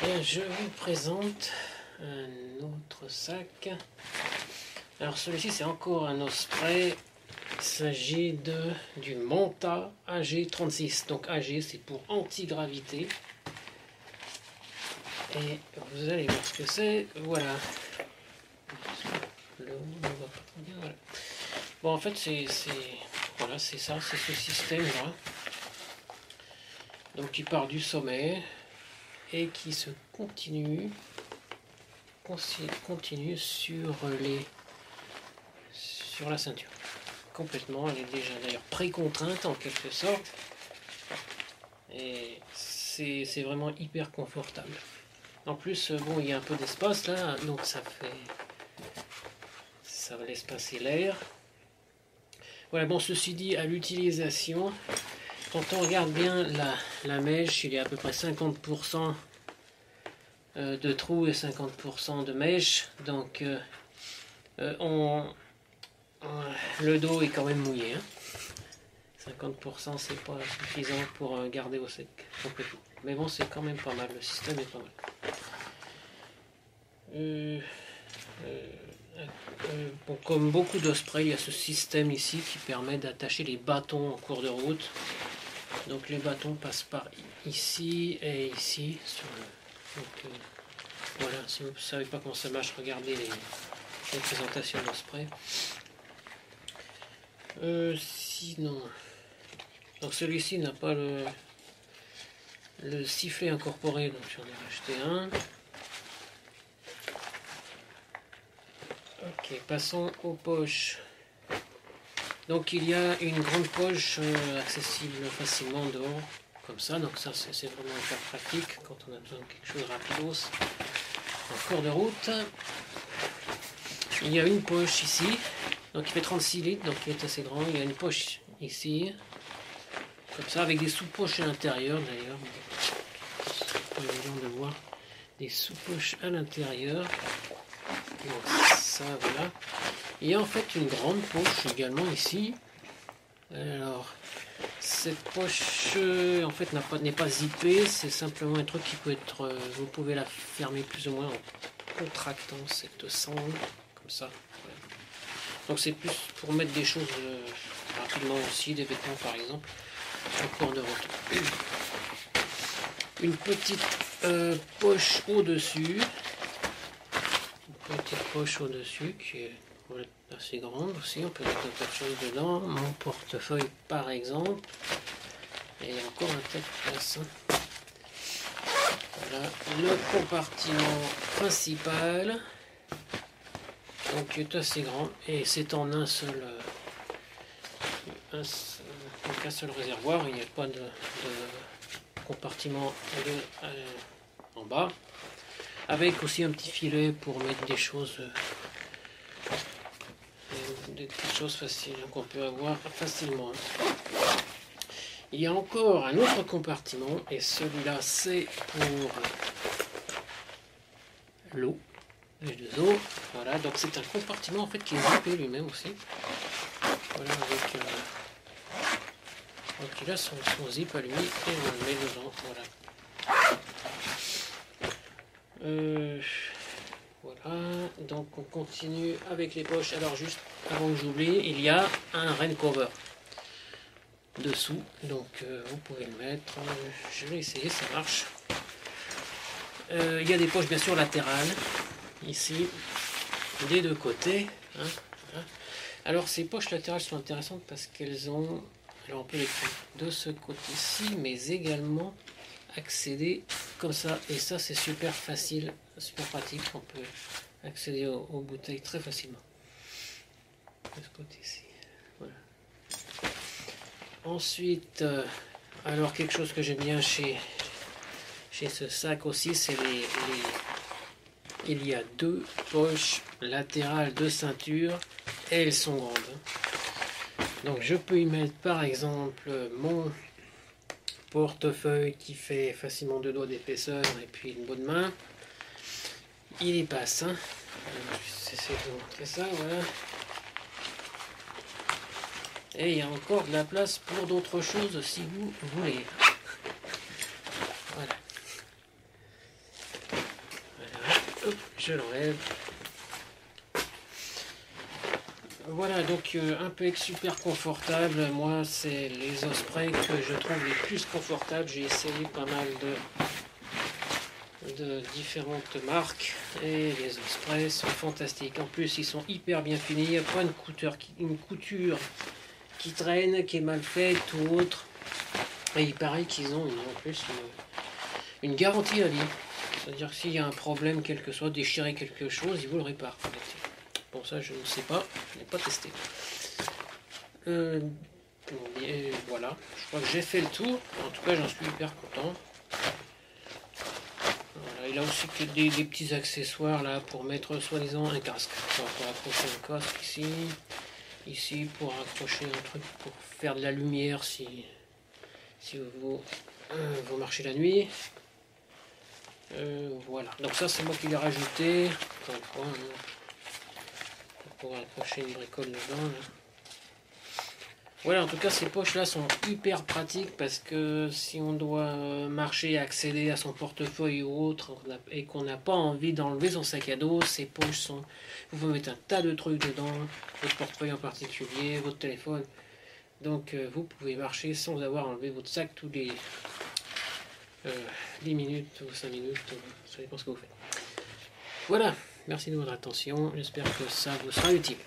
Bien, je vous présente un autre sac. Alors celui-ci c'est encore un osprey. Il s'agit du Manta AG36. Donc AG c'est pour anti-gravité. Et vous allez voir ce que c'est. Voilà. Voilà. Bon, en fait voilà, c'est ça, c'est ce système là. Donc qui part du sommet et qui se continue sur la ceinture. Complètement, elle est déjà d'ailleurs pré-contrainte en quelque sorte. Et c'est vraiment hyper confortable. En plus, bon, il y a un peu d'espace là, donc ça va laisser passer l'air. Voilà, bon, ceci dit, à l'utilisation, quand on regarde bien la mèche, il y a à peu près 50% de trous et 50% de mèche. Donc, le dos est quand même mouillé. Hein. 50% c'est pas suffisant pour garder au sec complètement. Mais bon, c'est quand même pas mal, le système est pas mal. Bon, comme beaucoup d'ospreys, il y a ce système ici qui permet d'attacher les bâtons en cours de route. Donc les bâtons passent par ici et ici. Voilà, si vous ne savez pas comment ça marche, regardez les présentations d'osprey. Sinon, donc celui-ci n'a pas le sifflet incorporé, donc j'en ai racheté un. Ok, passons aux poches. Donc il y a une grande poche accessible facilement dehors, comme ça. Donc ça c'est vraiment hyper pratique quand on a besoin de quelque chose rapidos en cours de route. Il y a une poche ici, donc il fait 36 litres, donc il est assez grand. Il y a une poche ici, comme ça, avec des sous-poches à l'intérieur d'ailleurs. C'est pas évident de voir des sous-poches à l'intérieur. Donc ça, voilà. Il y a en fait une grande poche également ici. Alors, cette poche en fait n'est pas zippée, c'est simplement un truc qui peut être, vous pouvez la fermer plus ou moins en contractant cette sangle, comme ça. Voilà. Donc c'est plus pour mettre des choses rapidement aussi, des vêtements par exemple, en cours de route. Une petite poche au-dessus. Petite poche au-dessus qui est assez grande aussi, on peut mettre d'autres choses dedans, mon portefeuille par exemple, et encore un tas de place. Voilà, le compartiment principal, donc qui est assez grand, et c'est en un seul réservoir, il n'y a pas de compartiment en bas. Avec aussi un petit filet pour mettre des choses faciles qu'on peut avoir facilement. Il y a encore un autre compartiment et celui-là c'est pour l'eau, H2O. Voilà, donc c'est un compartiment en fait qui est zippé lui-même aussi. Voilà, avec donc il a son zip à lui et on le met dedans. Voilà. Voilà, donc on continue avec les poches. Alors juste avant que j'oublie, il y a un rain cover dessous, donc vous pouvez le mettre. Je vais essayer, ça marche. Il y a des poches bien sûr latérales ici des deux côtés. Hein, voilà. Alors ces poches latérales sont intéressantes parce qu'elles ont, alors on peut les prendre de ce côté-ci, mais également accéder comme ça, et ça c'est super facile, super pratique, on peut accéder aux bouteilles très facilement de ce côté-ci. Voilà. Ensuite, alors quelque chose que j'aime bien chez ce sac aussi, c'est il y a deux poches latérales de ceinture et elles sont grandes. Donc je peux y mettre par exemple mon portefeuille qui fait facilement 2 doigts d'épaisseur et puis une bonne main. Il y passe. Hein. Je vais essayer de vous montrer ça. Voilà. Et il y a encore de la place pour d'autres choses si vous voulez. Voilà. je l'enlève. Voilà, donc un peu super confortable. Moi, c'est les Osprey que je trouve les plus confortables. J'ai essayé pas mal de différentes marques et les Osprey sont fantastiques. En plus, ils sont hyper bien finis. Il n'y a pas une couture qui traîne, qui est mal faite ou autre. Et il paraît qu'ils ont en plus une garantie à vie. C'est-à-dire que s'il y a un problème, quel que soit, déchirer quelque chose, ils vous le réparent. Bon, ça, je ne sais pas, je n'ai pas testé. Et voilà, je crois que j'ai fait le tour. En tout cas, j'en suis hyper content. Voilà, il a aussi que des petits accessoires là pour mettre soi-disant un casque. Pour accrocher un casque ici. Ici pour accrocher un truc pour faire de la lumière si vous marchez la nuit. Voilà, donc ça c'est moi qui l'ai rajouté. Pour pouvoir accrocher une bricole dedans. Là. Voilà, en tout cas, ces poches-là sont hyper pratiques parce que si on doit marcher, accéder à son portefeuille ou autre et qu'on n'a pas envie d'enlever son sac à dos, ces poches sont... Vous pouvez mettre un tas de trucs dedans, votre portefeuille en particulier, votre téléphone. Donc, vous pouvez marcher sans avoir enlevé votre sac tous les 10 minutes ou 5 minutes, ça dépend ce que vous faites. Voilà, merci de votre attention, j'espère que ça vous sera utile.